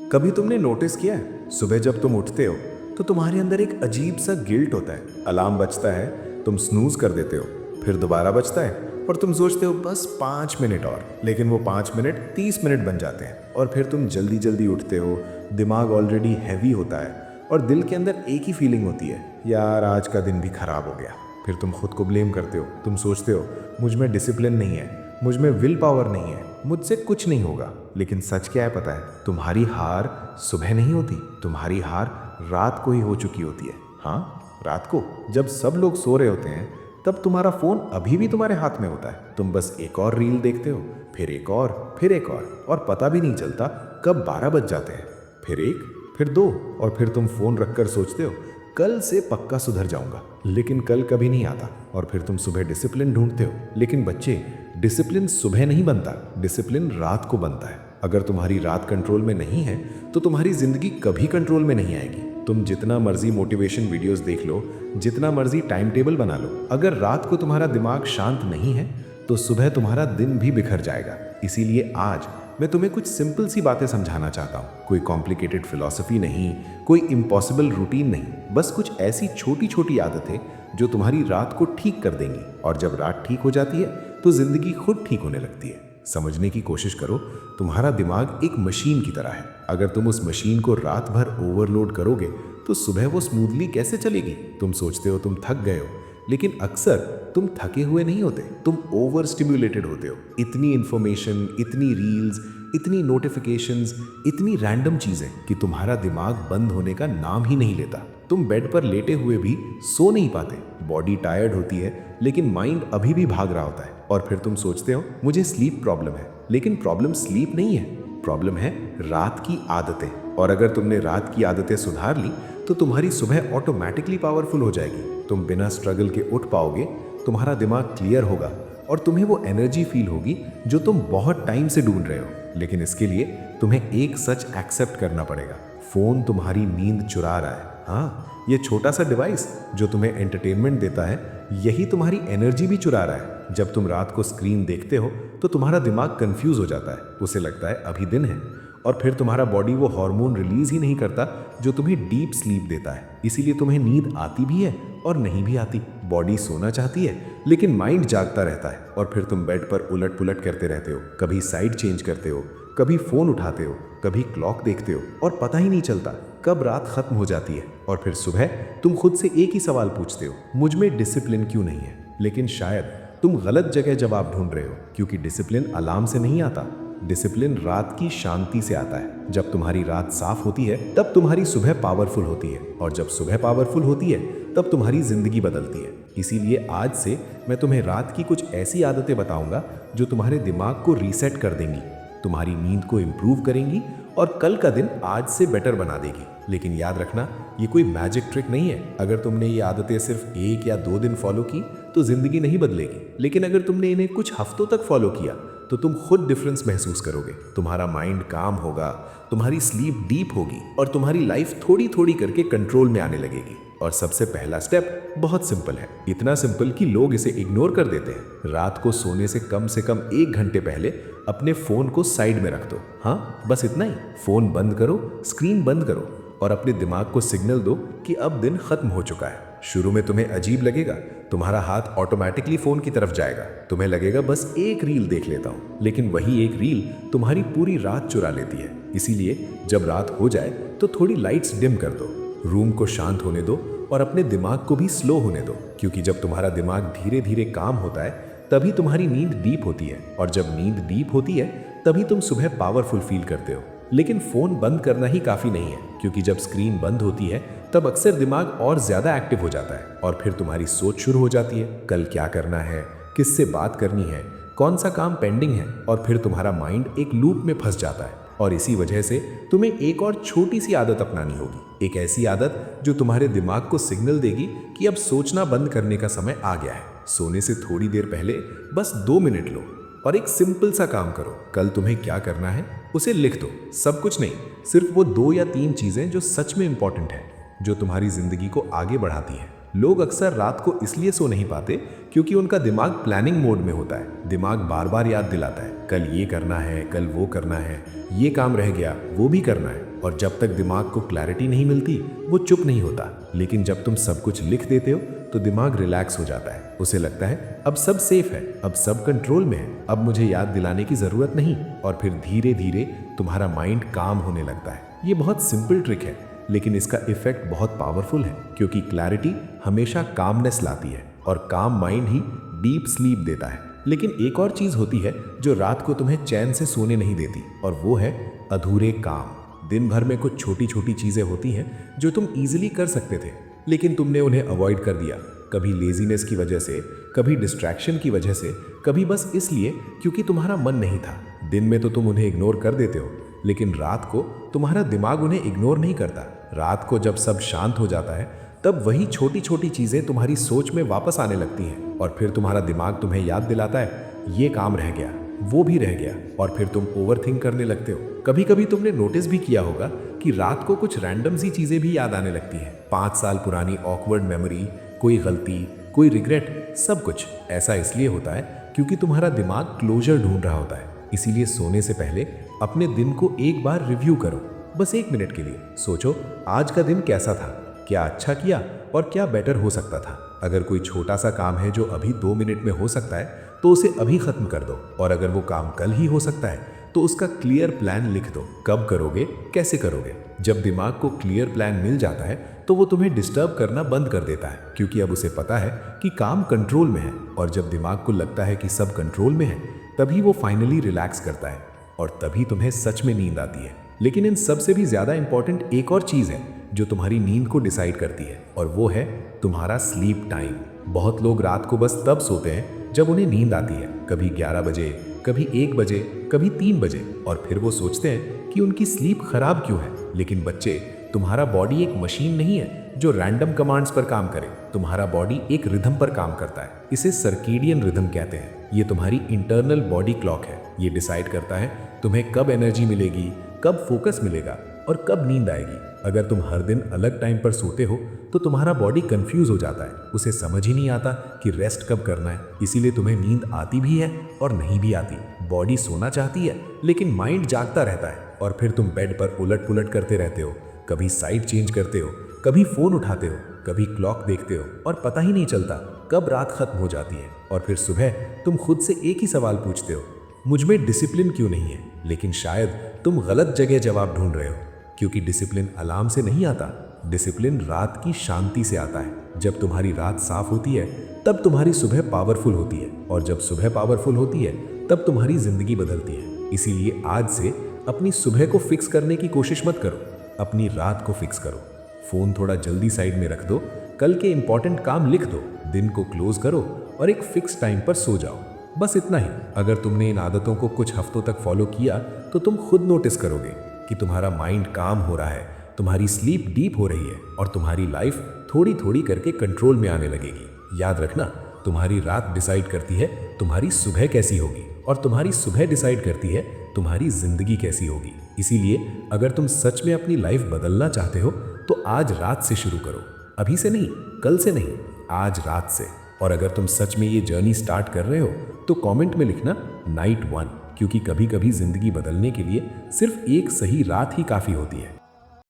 कभी तुमने नोटिस किया है सुबह जब तुम उठते हो तो तुम्हारे अंदर एक अजीब सा गिल्ट होता है। अलार्म बजता है, तुम स्नूज कर देते हो, फिर दोबारा बजता है और तुम सोचते हो बस 5 मिनट और, लेकिन वो 5 मिनट 30 मिनट बन जाते हैं और फिर तुम जल्दी जल्दी उठते हो। दिमाग ऑलरेडी हैवी होता है और दिल के अंदर एक ही फीलिंग होती है, यार आज का दिन भी खराब हो गया। फिर तुम खुद को ब्लेम करते हो, तुम सोचते हो मुझ में डिसिप्लिन नहीं है, मुझ में विल पावर नहीं है, मुझसे कुछ नहीं होगा। लेकिन सच क्या है पता है? तुम्हारी हार सुबह नहीं होती, तुम्हारी हार रात को ही हो चुकी होती है। हाँ, रात को जब सब लोग सो रहे होते हैं तब तुम्हारा फोन अभी भी तुम्हारे हाथ में होता है। तुम बस एक और रील देखते हो, फिर एक और, फिर एक और पता भी नहीं चलता कब 12 बज जाते हैं। फिर एक, फिर दो, और फिर तुम फोन रखकर सोचते हो कल से पक्का सुधर जाऊंगा, लेकिन कल कभी नहीं आता। और फिर तुम सुबह डिसिप्लिन ढूंढते हो, लेकिन बच्चे, डिसिप्लिन सुबह नहीं बनता, डिसिप्लिन रात को बनता है। अगर तुम्हारी रात कंट्रोल में नहीं है तो तुम्हारी जिंदगी कभी कंट्रोल में नहीं आएगी। तुम जितना मर्जी मोटिवेशन वीडियोस देख लो, जितना मर्जी टाइम टेबल बना लो, अगर रात को तुम्हारा दिमाग शांत नहीं है तो सुबह तुम्हारा दिन भी बिखर जाएगा। इसीलिए आज मैं तुम्हें कुछ सिंपल सी बातें समझाना चाहता हूँ। कोई कॉम्प्लिकेटेड फिलॉसफी नहीं, कोई इम्पॉसिबल रूटीन नहीं, बस कुछ ऐसी छोटी छोटी आदतें जो तुम्हारी रात को ठीक कर देंगी। और जब रात ठीक हो जाती है तो जिंदगी खुद ठीक होने लगती है। समझने की कोशिश करो, तुम्हारा दिमाग एक मशीन की तरह है। अगर तुम उस मशीन को रात भर ओवरलोड करोगे तो सुबह वो स्मूथली कैसे चलेगी? तुम सोचते हो तुम थक गए हो, लेकिन अक्सर तुम थके हुए नहीं होते, तुम ओवर स्टिम्युलेटेड होते हो। इतनी इंफॉर्मेशन, इतनी रील्स, इतनी नोटिफिकेशंस, इतनी रैंडम चीजें कि तुम्हारा दिमाग बंद होने का नाम ही नहीं लेता। तुम बेड पर लेटे हुए भी सो नहीं पाते, बॉडी टायर्ड होती है लेकिन माइंड अभी भी भाग रहा होता है। और फिर तुम सोचते हो मुझे स्लीप प्रॉब्लम है, लेकिन प्रॉब्लम स्लीप नहीं है, प्रॉब्लम है रात की आदतें। और अगर तुमने रात की आदतें सुधार ली तो तुम्हारी सुबह ऑटोमेटिकली पावरफुल हो जाएगी। तुम बिना स्ट्रगल के उठ पाओगे, तुम्हारा दिमाग क्लियर होगा और तुम्हें वो एनर्जी फील होगी जो तुम बहुत टाइम से ढूंढ रहे हो। लेकिन इसके लिए तुम्हें एक सच एक्सेप्ट करना पड़ेगा, फोन तुम्हारी नींद चुरा रहा है। हाँ, ये छोटा सा डिवाइस जो तुम्हें एंटरटेनमेंट देता है, यही तुम्हारी एनर्जी भी चुरा रहा है। जब तुम रात को स्क्रीन देखते हो तो तुम्हारा दिमाग कंफ्यूज हो जाता है, उसे लगता है अभी दिन है, और फिर तुम्हारा बॉडी वो हार्मोन रिलीज ही नहीं करता जो तुम्हें डीप स्लीप देता है। इसीलिए तुम्हें नींद आती भी है और नहीं भी आती। बॉडी सोना चाहती है लेकिन माइंड जागता रहता है, और फिर तुम बेड पर उलट पुलट करते रहते हो, कभी साइड चेंज करते हो, कभी फोन उठाते हो, कभी क्लॉक देखते हो, और पता ही नहीं चलता कब रात खत्म हो जाती है। और फिर सुबह तुम खुद से एक ही सवाल पूछते हो, मुझ में डिसिप्लिन क्यों नहीं है? लेकिन शायद तुम गलत जगह जवाब ढूंढ रहे हो, क्योंकि डिसिप्लिन अलार्म से नहीं आता, डिसिप्लिन रात की शांति से आता है। जब तुम्हारी रात साफ होती है तब तुम्हारी सुबह पावरफुल होती है, और जब सुबह पावरफुल होती है तब तुम्हारी जिंदगी बदलती है। इसीलिए आज से मैं तुम्हें रात की कुछ ऐसी आदतें बताऊंगा जो तुम्हारे दिमाग को रीसेट कर देंगी, तुम्हारी नींद को इम्प्रूव करेंगी और कल का दिन आज से बेटर बना देगी। लेकिन याद रखना, ये कोई मैजिक ट्रिक नहीं है। अगर तुमने ये आदतें सिर्फ 1 या 2 दिन फॉलो की तो जिंदगी नहीं बदलेगी, लेकिन अगर तुमने इन्हें कुछ हफ्तों तक फॉलो किया तो तुम खुद डिफरेंस महसूस करोगे। तुम्हारा माइंड काम होगा, तुम्हारी स्लीप डीप होगी और तुम्हारी लाइफ थोड़ी थोड़ी करके कंट्रोल में आने लगेगी। और सबसे पहला स्टेप बहुत सिंपल है, इतना सिंपल कि लोग इसे इग्नोर कर देते हैं। रात को सोने से कम 1 घंटे पहले अपने फोन को साइड में रख दो। हाँ, बस इतना ही। फोन बंद करो, स्क्रीन बंद करो और अपने दिमाग को सिग्नल दो कि अब दिन खत्म हो चुका है। शुरू में तुम्हें अजीब लगेगा, तुम्हारा हाथ ऑटोमेटिकली फोन की तरफ जाएगा, तुम्हें लगेगा बस एक रील देख लेता हूँ, लेकिन वही एक रील तुम्हारी पूरी रात चुरा लेती है। इसीलिए जब रात हो जाए तो थोड़ी लाइट्स डिम कर दो, रूम को शांत होने दो और अपने दिमाग को भी स्लो होने दो, क्योंकि जब तुम्हारा दिमाग धीरे धीरे काम होता है तभी तुम्हारी नींद डीप होती है, और जब नींद डीप होती है तभी तुम सुबह पावरफुल फील करते हो। लेकिन फोन बंद करना ही काफी नहीं है, क्योंकि जब स्क्रीन बंद होती है तब अक्सर दिमाग और ज्यादा एक्टिव हो जाता है और फिर तुम्हारी सोच शुरू हो जाती है, कल क्या करना है, किससे बात करनी है, कौन सा काम पेंडिंग है, और फिर तुम्हारा माइंड एक लूप में फंस जाता है। और इसी वजह से तुम्हें एक और छोटी सी आदत अपनानी होगी, एक ऐसी आदत जो तुम्हारे दिमाग को सिग्नल देगी कि अब सोचना बंद करने का समय आ गया है। सोने से थोड़ी देर पहले बस 2 मिनट लो और एक सिंपल सा काम करो। कल तुम्हें क्या करना है उसे लिख दो, सब कुछ नहीं, सिर्फ वो 2 या 3 चीजें जो सच में इंपॉर्टेंट है, जो तुम्हारी जिंदगी को आगे बढ़ाती है। लोग अक्सर रात को इसलिए सो नहीं पाते क्योंकि उनका दिमाग प्लानिंग मोड में होता है। दिमाग बार बार याद दिलाता है, कल ये करना है, कल वो करना है, ये काम रह गया, वो भी करना है। और जब तक दिमाग को क्लैरिटी नहीं मिलती वो चुप नहीं होता। लेकिन जब तुम सब कुछ लिख देते हो तो दिमाग रिलैक्स हो जाता है। उसे लगता है अब सब सेफ है, अब सब कंट्रोल में है, अब मुझे याद दिलाने की जरूरत नहीं। और फिर धीरे धीरे तुम्हारा माइंड काम होने लगता है। ये बहुत सिंपल ट्रिक है, लेकिन इसका इफेक्ट बहुत पावरफुल है, क्योंकि क्लैरिटी हमेशा कामनेस लाती है और काम माइंड ही डीप स्लीप देता है। लेकिन एक और चीज होती है जो रात को तुम्हें चैन से सोने नहीं देती, और वो है अधूरे काम। दिन भर में कुछ छोटी छोटी चीजें होती हैं जो तुम इजीली कर सकते थे, लेकिन तुमने उन्हें अवॉइड कर दिया। कभी लेजीनेस की वजह से, कभी डिस्ट्रैक्शन की वजह से, कभी बस इसलिए क्योंकि तुम्हारा मन नहीं था। दिन में तो तुम उन्हें इग्नोर कर देते हो, लेकिन रात को तुम्हारा दिमाग उन्हें इग्नोर नहीं करता। रात को जब सब शांत हो जाता है तब वही छोटी छोटी चीजें तुम्हारी सोच में वापस आने लगती हैं, और फिर तुम्हारा दिमाग तुम्हें याद दिलाता है ये काम रह गया, वो भी रह गया, और फिर तुम ओवरथिंक करने लगते हो। कभी कभी तुमने नोटिस भी किया होगा कि रात को कुछ रैंडम सी चीजें भी याद आने लगती हैं। 5 साल पुरानी ऑकवर्ड मेमोरी, कोई गलती, कोई रिग्रेट, सब कुछ। ऐसा इसलिए होता है क्योंकि तुम्हारा दिमाग क्लोजर ढूंढ रहा होता है। इसीलिए सोने से पहले अपने दिन को एक बार रिव्यू करो, बस 1 मिनट के लिए। सोचो आज का दिन कैसा था, क्या अच्छा किया और क्या बेटर हो सकता था। अगर कोई छोटा सा काम है जो अभी 2 मिनट में हो सकता है तो उसे अभी खत्म कर दो, और अगर वो काम कल ही हो सकता है तो उसका क्लियर प्लान लिख दो। कब करोगे, कैसे करोगे। जब दिमाग को क्लियर प्लान मिल जाता है तो वो तुम्हें डिस्टर्ब करना बंद कर देता है, क्योंकि अब उसे पता है कि काम कंट्रोल में है। और जब दिमाग को लगता है कि सब कंट्रोल में है तभी वो फाइनली रिलैक्स करता है, और तभी तुम्हें सच में नींद आती है। लेकिन इन सब से भी ज्यादा इंपॉर्टेंट एक और चीज है जो तुम्हारी नींद को डिसाइड करती है, और वो है तुम्हारा स्लीप टाइम। बहुत लोग रात को बस तब सोते हैं जब उन्हें नींद आती है, कभी 11 बजे, कभी 1 बजे, कभी 3 बजे, और फिर वो सोचते हैं कि उनकी स्लीप खराब क्यों है। लेकिन बच्चे, तुम्हारा बॉडी एक मशीन नहीं है जो रैंडम कमांड्स पर काम करे। तुम्हारा बॉडी एक रिदम पर काम करता है। इसे सर्केडियन रिदम कहते हैं। ये तुम्हारी इंटरनल बॉडी क्लॉक है। ये डिसाइड करता है तुम्हें कब एनर्जी मिलेगी, कब फोकस मिलेगा और कब नींद आएगी। अगर तुम हर दिन अलग टाइम पर सोते हो तो तुम्हारा बॉडी कंफ्यूज हो जाता है। उसे समझ ही नहीं आता कि रेस्ट कब करना है। इसीलिए तुम्हें नींद आती भी है और नहीं भी आती। बॉडी सोना चाहती है लेकिन माइंड जागता रहता है, और फिर तुम बेड पर उलट पुलट करते रहते हो। कभी साइड चेंज करते हो, कभी फोन उठाते हो, कभी क्लॉक देखते हो, और पता ही नहीं चलता कब रात खत्म हो जाती है। और फिर सुबह तुम खुद से एक ही सवाल पूछते हो, मुझ में डिसिप्लिन क्यों नहीं है। लेकिन शायद तुम गलत जगह जवाब ढूंढ रहे हो, क्योंकि डिसिप्लिन अलार्म से नहीं आता। डिसिप्लिन रात की शांति से आता है। जब तुम्हारी रात साफ होती है तब तुम्हारी सुबह पावरफुल होती है, और जब सुबह पावरफुल होती है तब तुम्हारी जिंदगी बदलती है। इसीलिए आज से अपनी सुबह को फिक्स करने की कोशिश मत करो, अपनी रात को फिक्स करो। फोन थोड़ा जल्दी साइड में रख दो, कल के इंपॉर्टेंट काम लिख दो, दिन को क्लोज करो और एक फिक्स टाइम पर सो जाओ। बस इतना ही। अगर तुमने इन आदतों को कुछ हफ्तों तक फॉलो किया तो तुम खुद नोटिस करोगे कि तुम्हारा माइंड काम हो रहा है, तुम्हारी स्लीप डीप हो रही है, और तुम्हारी लाइफ थोड़ी थोड़ी करके कंट्रोल में आने लगेगी। याद रखना, तुम्हारी रात डिसाइड करती है तुम्हारी सुबह कैसी होगी, और तुम्हारी सुबह डिसाइड करती है तुम्हारी जिंदगी कैसी होगी। इसीलिए अगर तुम सच में अपनी लाइफ बदलना चाहते हो तो आज रात से शुरू करो। अभी से नहीं, कल से नहीं, आज रात से। और अगर तुम सच में ये जर्नी स्टार्ट कर रहे हो तो कमेंट में लिखना नाइट 1, क्योंकि कभी कभी जिंदगी बदलने के लिए सिर्फ एक सही रात ही काफी होती है।